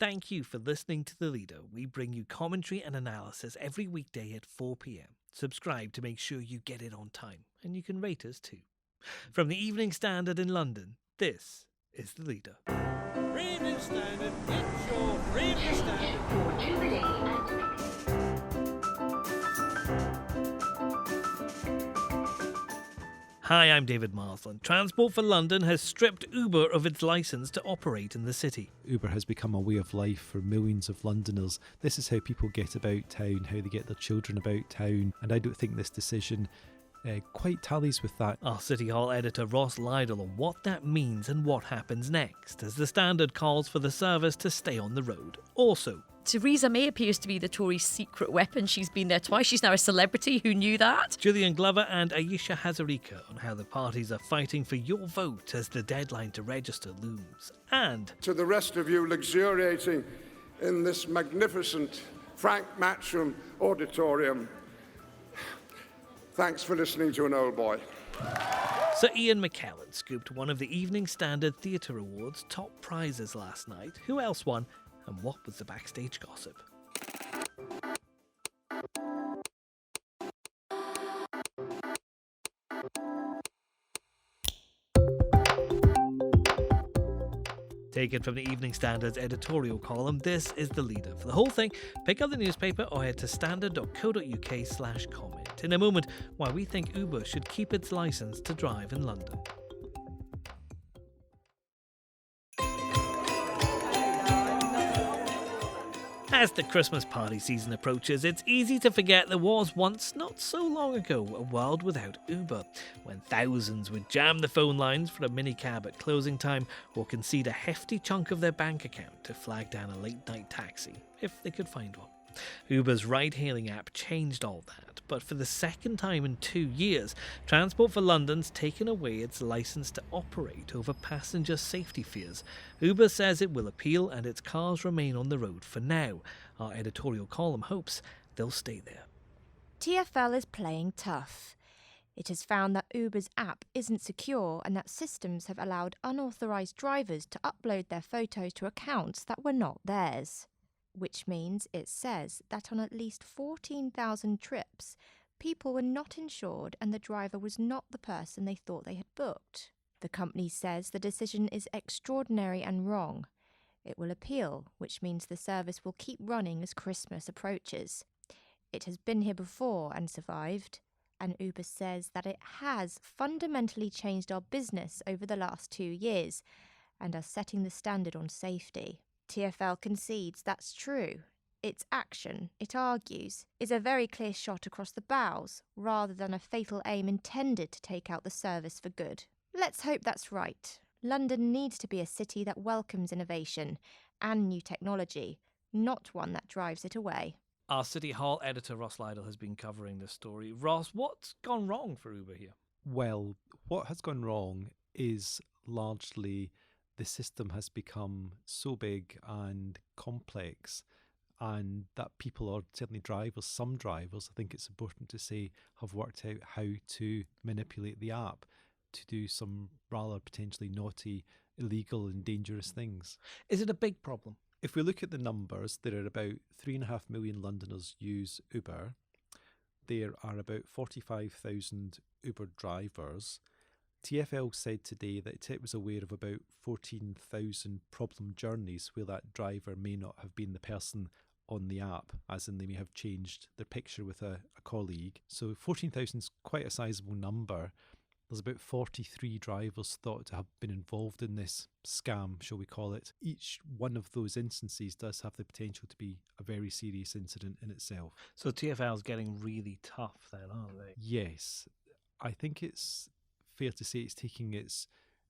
Thank you for listening to The Leader. We bring you commentary and analysis every weekday at 4 p.m. Subscribe to make sure you get it on time, and you can rate us too. From the Evening Standard in London, this is The Leader. Evening Standard, it's your Evening Standard. Hi, I'm David Marsland. Transport for London has stripped Uber of its licence to operate in the city. Uber has become a way of life for millions of Londoners. This is how people get about town, how they get their children about town, and I don't think this decision quite tallies with that. Our City Hall editor Ross Lydell on what that means and what happens next as the Standard calls for the service to stay on the road. Also, Theresa May appears to be the Tories' secret weapon. She's been there twice. She's now a celebrity. Who knew that? Julian Glover and Ayesha Hazarika on how the parties are fighting for your vote as the deadline to register looms. And to the rest of you luxuriating in this magnificent Frank Matcham auditorium, thanks for listening to an old boy. Sir Ian McKellen scooped one of the Evening Standard Theatre Awards' top prizes last night. Who else won? And what was the backstage gossip? Taken from the Evening Standard's editorial column, this is The Leader. For the whole thing, pick up the newspaper or head to standard.co.uk/comment. In a moment, why we think Uber should keep its licence to drive in London. As the Christmas party season approaches, it's easy to forget there was once, not so long ago, a world without Uber, when thousands would jam the phone lines for a minicab at closing time or concede a hefty chunk of their bank account to flag down a late-night taxi, if they could find one. Uber's ride-hailing app changed all that, but for the second time in 2 years, Transport for London's taken away its licence to operate over passenger safety fears. Uber says it will appeal and its cars remain on the road for now. Our editorial column hopes they'll stay there. TfL is playing tough. It has found that Uber's app isn't secure and that systems have allowed unauthorised drivers to upload their photos to accounts that were not theirs. Which means it says that on at least 14,000 trips, people were not insured and the driver was not the person they thought they had booked. The company says the decision is extraordinary and wrong. It will appeal, which means the service will keep running as Christmas approaches. It has been here before and survived, and Uber says that it has fundamentally changed our business over the last 2 years and are setting the standard on safety. TfL concedes that's true. Its action, it argues, is a very clear shot across the bows, rather than a fatal aim intended to take out the service for good. Let's hope that's right. London needs to be a city that welcomes innovation and new technology, not one that drives it away. Our City Hall editor Ross Lydell has been covering this story. Ross, what's gone wrong for Uber here? Well, what has gone wrong is largely the system has become so big and complex, and that people, or certainly drivers, some drivers, I think it's important to say, have worked out how to manipulate the app to do some rather potentially naughty, illegal and dangerous things. Is it a big problem? If we look at the numbers, there are about 3.5 million Londoners use Uber. There are about 45,000 Uber drivers. TfL said today that it was aware of about 14,000 problem journeys where that driver may not have been the person on the app, as in they may have changed their picture with a colleague. So 14,000 is quite a sizable number. There's about 43 drivers thought to have been involved in this scam, shall we call it. Each one of those instances does have the potential to be a very serious incident in itself. So TfL's getting really tough then, aren't they? Yes. I think it's fair to say it's taking its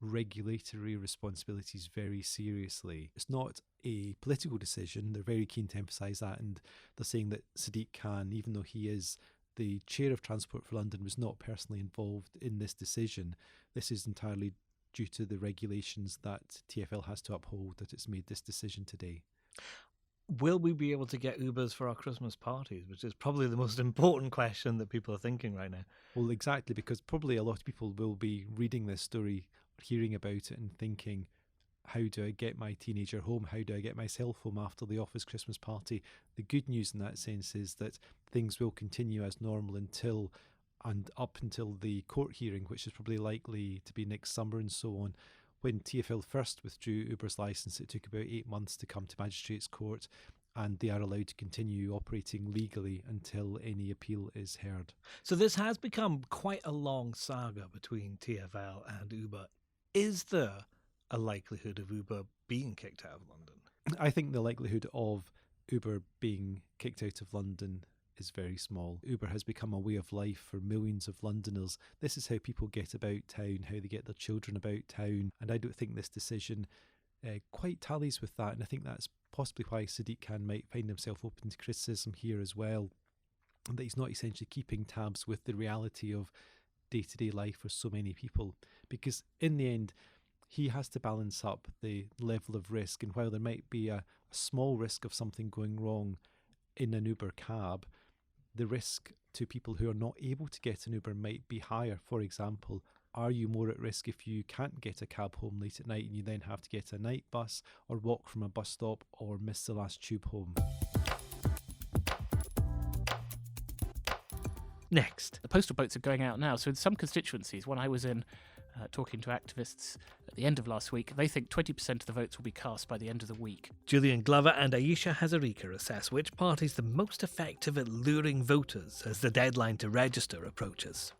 regulatory responsibilities very seriously. It's not a political decision. They're very keen to emphasise that, and they're saying that Sadiq Khan, even though he is the chair of Transport for London, was not personally involved in this decision. This is entirely due to the regulations that TfL has to uphold that it's made this decision today. Will we be able to get Ubers for our Christmas parties, which is probably the most important question that people are thinking right now? Well, exactly, because probably a lot of people will be reading this story, hearing about it and thinking, how do I get my teenager home? How do I get myself home after the office Christmas party? The good news in that sense is that things will continue as normal up until the court hearing, which is probably likely to be next summer and so on. When TfL first withdrew Uber's licence, it took about 8 months to come to Magistrates Court, and they are allowed to continue operating legally until any appeal is heard. So this has become quite a long saga between TfL and Uber. Is there a likelihood of Uber being kicked out of London? I think the likelihood of Uber being kicked out of London is very small. Uber has become a way of life for millions of Londoners. This is how people get about town, how they get their children about town, and I don't think this decision quite tallies with that, and I think that's possibly why Sadiq Khan might find himself open to criticism here as well, and that he's not essentially keeping tabs with the reality of day-to-day life for so many people, because in the end he has to balance up the level of risk, and while there might be a small risk of something going wrong in an Uber cab, the risk to people who are not able to get an Uber might be higher. For example, are you more at risk if you can't get a cab home late at night and you then have to get a night bus or walk from a bus stop or miss the last tube home? Next. The postal boats are going out now. So in some constituencies, when I was in talking to activists at the end of last week, they think 20% of the votes will be cast by the end of the week. Julian Glover and Ayesha Hazarika assess which party's the most effective at luring voters as the deadline to register approaches.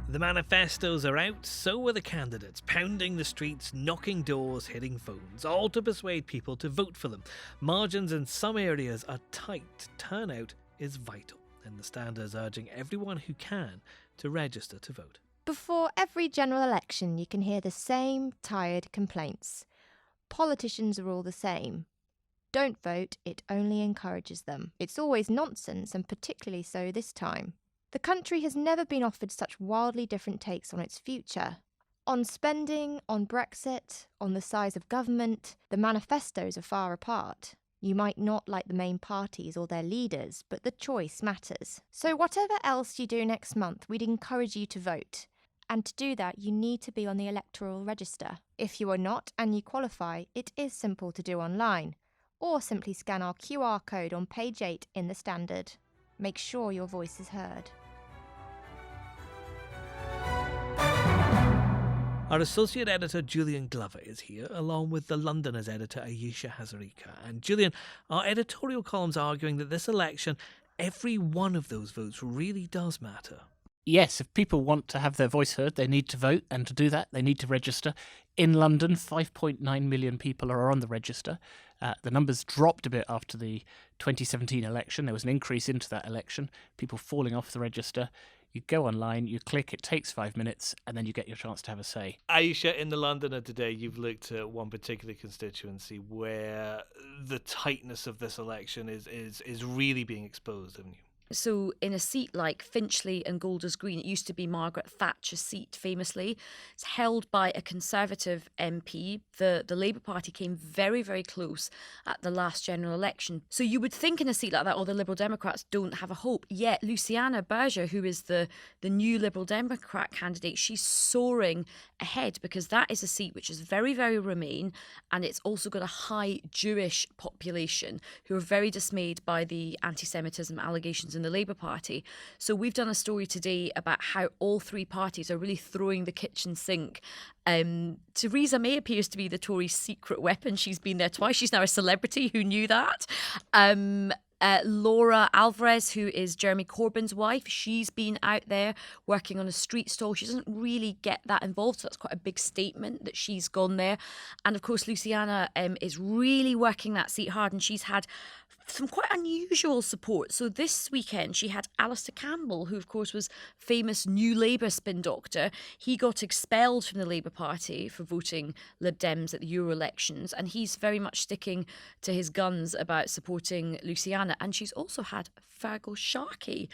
The manifestos are out, so are the candidates, pounding the streets, knocking doors, hitting phones, all to persuade people to vote for them. Margins in some areas are tight. Turnout is vital, and the Stand is urging everyone who can to register to vote. Before every general election, you can hear the same tired complaints. Politicians are all the same. Don't vote, it only encourages them. It's always nonsense, and particularly so this time. The country has never been offered such wildly different takes on its future. On spending, on Brexit, on the size of government, the manifestos are far apart. You might not like the main parties or their leaders, but the choice matters. So whatever else you do next month, we'd encourage you to vote. And to do that, you need to be on the electoral register. If you are not and you qualify, it is simple to do online. Or simply scan our QR code on page 8 in the Standard. Make sure your voice is heard. Our associate editor Julian Glover is here, along with the Londoners editor Ayesha Hazarika. And Julian, our editorial column's arguing that this election, every one of those votes really does matter. Yes, if people want to have their voice heard, they need to vote, and to do that, they need to register. In London, 5.9 million people are on the register. The numbers dropped a bit after the 2017 election. There was an increase into that election, people falling off the register. You go online, you click, it takes 5 minutes, and then you get your chance to have a say. Ayesha, in the Londoner today, you've looked at one particular constituency where the tightness of this election is really being exposed, haven't you? So in a seat like Finchley and Golders Green, it used to be Margaret Thatcher's seat, famously. It's held by a Conservative MP. The Labour Party came very, very close at the last general election. So you would think in a seat like that, the Liberal Democrats don't have a hope. Yet Luciana Berger, who is the new Liberal Democrat candidate, she's soaring ahead because that is a seat which is very, very Remain, and it's also got a high Jewish population who are very dismayed by the anti-Semitism allegations in the Labour Party. So we've done a story today about how all three parties are really throwing the kitchen sink. Theresa May appears to be the Tories' secret weapon. She's been there twice. She's now a celebrity. Who knew that? Laura Alvarez, who is Jeremy Corbyn's wife, she's been out there working on a street stall. She doesn't really get that involved, so that's quite a big statement that she's gone there. And of course, Luciana is really working that seat hard, and she's had some quite unusual support. So this weekend she had Alistair Campbell, who of course was famous New Labour spin doctor. He got expelled from the Labour Party for voting Lib Dems at the Euro elections, and he's very much sticking to his guns about supporting Luciana. And she's also had Fergal Sharkey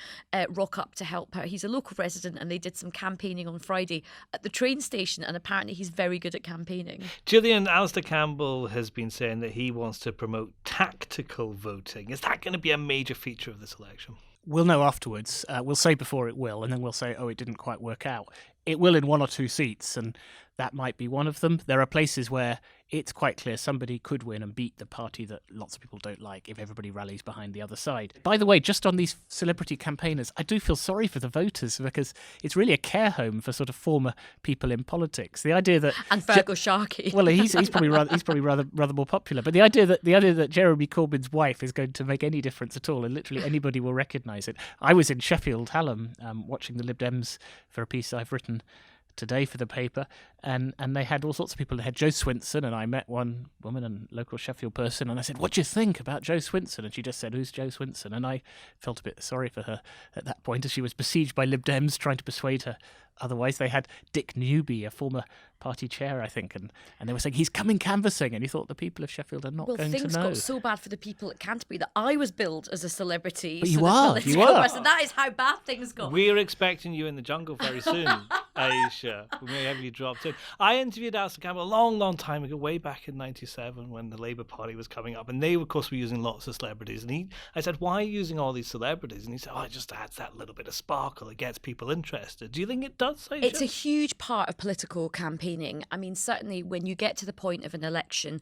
rock up to help her. He's a local resident, and they did some campaigning on Friday at the train station, and apparently he's very good at campaigning. Julian, Alistair Campbell has been saying that he wants to promote tactical voting. Is that going to be a major feature of this election? We'll know afterwards. We'll say before it will, and then we'll say, oh, it didn't quite work out. It will in 1 or 2 seats, and that might be one of them. There are places where it's quite clear somebody could win and beat the party that lots of people don't like if everybody rallies behind the other side. By the way, just on these celebrity campaigners, I do feel sorry for the voters because it's really a care home for sort of former people in politics. The idea that and Fergal Sharkey. Well, he's probably rather more popular. But the idea that Jeremy Corbyn's wife is going to make any difference at all, and literally anybody will recognise it. I was in Sheffield Hallam watching the Lib Dems for a piece I've written today for the paper, and they had all sorts of people. They had Jo Swinson, and I met one woman and local Sheffield person, and I said, what do you think about Jo Swinson? And she just said, who's Jo Swinson? And I felt a bit sorry for her at that point, as she was besieged by Lib Dems trying to persuade her otherwise. They had Dick Newby, a former party chair, I think, and they were saying he's coming canvassing, and you thought the people of Sheffield are not going to know. Things got so bad for the people at Canterbury that I was billed as a celebrity. But you are. Person. That is how bad things got. We're expecting you in the jungle very soon, Ayesha. We may have you dropped in. I interviewed Alistair Campbell a long time ago, way back in '97 when the Labour Party was coming up, and they, of course, were using lots of celebrities. And I said, why are you using all these celebrities? And he said, it just adds that little bit of sparkle. It gets people interested. Do you think it does, Ayesha? It's a huge part of political campaigning. I mean, certainly when you get to the point of an election,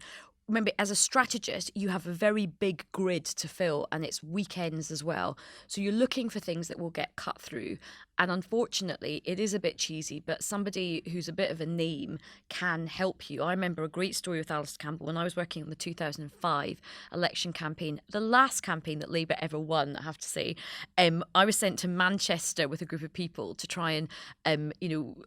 remember, as a strategist, you have a very big grid to fill, and it's weekends as well. So you're looking for things that will get cut through. And unfortunately, it is a bit cheesy, but somebody who's a bit of a name can help you. I remember a great story with Alistair Campbell when I was working on the 2005 election campaign, the last campaign that Labour ever won, I have to say. I was sent to Manchester with a group of people to try and,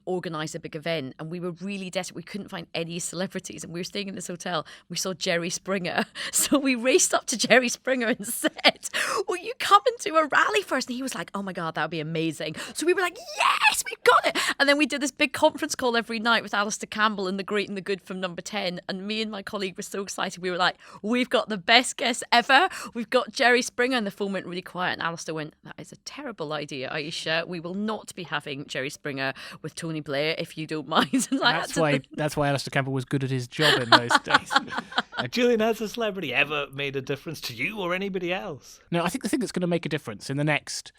organise a big event. And we were really desperate. We couldn't find any celebrities. And we were staying in this hotel. We saw Jerry Springer. So we raced up to Jerry Springer and said, will you come and do a rally first? And he was like, oh my God, that would be amazing. So we were like, yes, we've got it. And then we did this big conference call every night with Alistair Campbell and the great and the good from Number 10. And me and my colleague were so excited. We were like, we've got the best guest ever. We've got Jerry Springer. And the phone went really quiet. And Alistair went, that is a terrible idea, Ayesha. We will not be having Jerry Springer with Tony Blair, if you don't mind. That's why Alistair Campbell was good at his job in those days. Julian, has a celebrity ever made a difference to you or anybody else? No, I think the thing that's going to make a difference in the next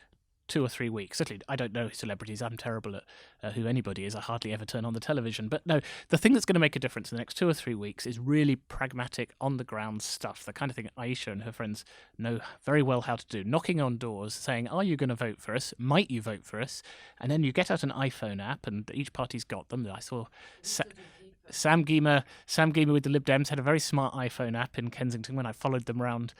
2 or 3 weeks, certainly I don't know celebrities, I'm terrible at who anybody is, I hardly ever turn on the television, but no, the thing that's going to make a difference in the next 2 or 3 weeks is really pragmatic, on-the-ground stuff, the kind of thing Ayesha and her friends know very well how to do, knocking on doors, saying, are you going to vote for us? Might you vote for us? And then you get out an iPhone app, and each party's got them. I saw Sam Giemer with the Lib Dems had a very smart iPhone app in Kensington when I followed them around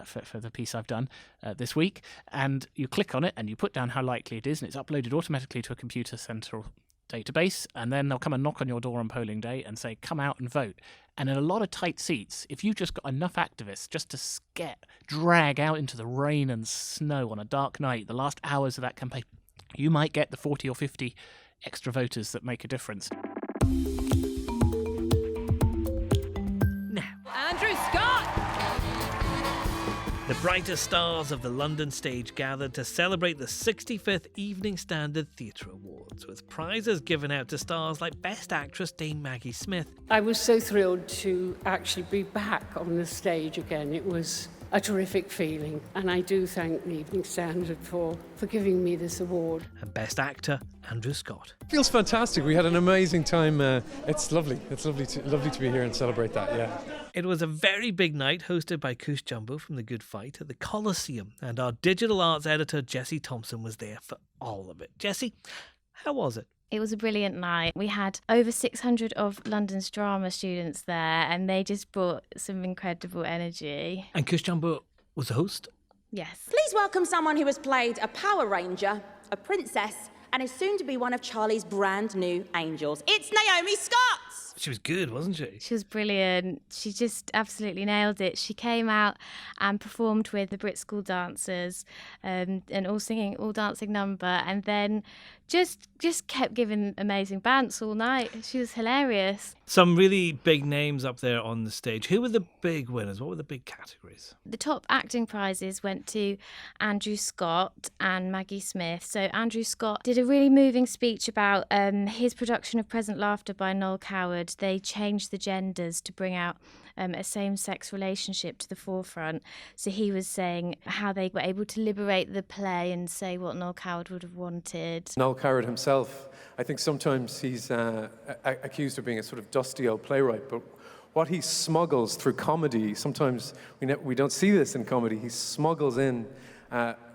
for the piece I've done this week. And you click on it and you put down how likely it is, and it's uploaded automatically to a computer central database. And then they'll come and knock on your door on polling day and say, come out and vote. And in a lot of tight seats, if you just got enough activists just to drag out into the rain and snow on a dark night, the last hours of that campaign, you might get the 40 or 50 extra voters that make a difference. Andrew Scott! The brightest stars of the London stage gathered to celebrate the 65th Evening Standard Theatre Awards, with prizes given out to stars like Best Actress Dame Maggie Smith. I was so thrilled to actually be back on the stage again. It was a terrific feeling, and I do thank the Evening Standard for giving me this award. And Best Actor Andrew Scott. Feels fantastic. We had an amazing time. It's lovely. It's lovely to be here and celebrate that. Yeah. It was a very big night hosted by Kush Jumbo from The Good Fight at the Coliseum, and our digital arts editor Jessie Thompson was there for all of it. Jessie, how was it? It was a brilliant night. We had over 600 of London's drama students there, and they just brought some incredible energy. And Kush Jumbo was the host? Yes. Please welcome someone who has played a Power Ranger, a princess, and is soon to be one of Charlie's brand new angels. It's Naomi Scott! She was good, wasn't she? She was brilliant. She just absolutely nailed it. She came out and performed with the Brit School dancers and all dancing number, and then just kept giving amazing bounce all night. She was hilarious. Some really big names up there on the stage. Who were the big winners? What were the big categories? The top acting prizes went to Andrew Scott and Maggie Smith. So Andrew Scott did a really moving speech about his production of Present Laughter by Noel Coward, Award, they changed the genders to bring out a same-sex relationship to the forefront. So he was saying how they were able to liberate the play and say what Noel Coward would have wanted. Noel Coward himself, I think sometimes he's accused of being a sort of dusty old playwright, but what he smuggles through comedy, sometimes we don't see this in comedy, he smuggles in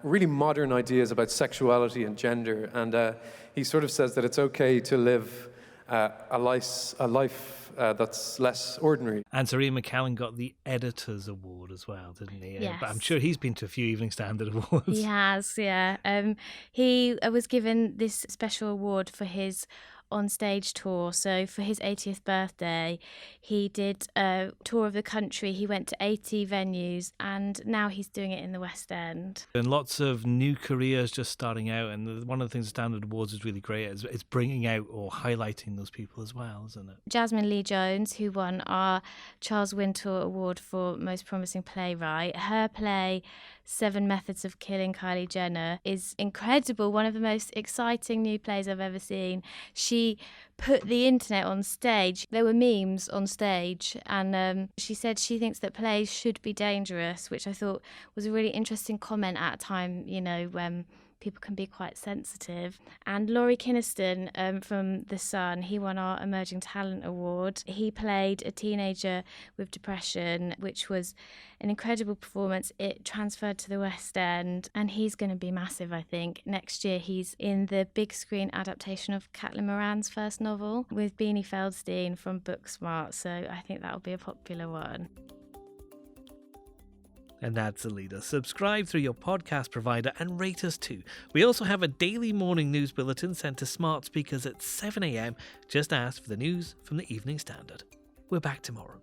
really modern ideas about sexuality and gender, and he sort of says that it's okay to live a life that's less ordinary. And Sir Ian McKellen got the Editor's Award as well, didn't he? Yes. But I'm sure he's been to a few Evening Standard Awards. He has, yeah. He was given this special award for his on-stage tour. So for his 80th birthday, he did a tour of the country. He went to 80 venues, and now he's doing it in the West End. And lots of new careers just starting out, and one of the things the Standard Awards is really great is bringing out or highlighting those people as well, isn't it? Jasmine Lee Jones, who won our Charles Wintour Award for Most Promising Playwright, her play 7 Methods of Killing Kylie Jenner is incredible, one of the most exciting new plays I've ever seen. She put the internet on stage. There were memes on stage, and she said she thinks that plays should be dangerous, which I thought was a really interesting comment at a time, when people can be quite sensitive. And Laurie Kynaston from The Sun, he won our Emerging Talent Award. He played a teenager with depression, which was an incredible performance. It transferred to the West End, and he's going to be massive, I think. Next year, he's in the big screen adaptation of Caitlin Moran's first novel with Beanie Feldstein from Booksmart, so I think that'll be a popular one. And that's the leader. Subscribe through your podcast provider and rate us too. We also have a daily morning news bulletin sent to smart speakers at 7 a.m. Just ask for the news from the Evening Standard. We're back tomorrow.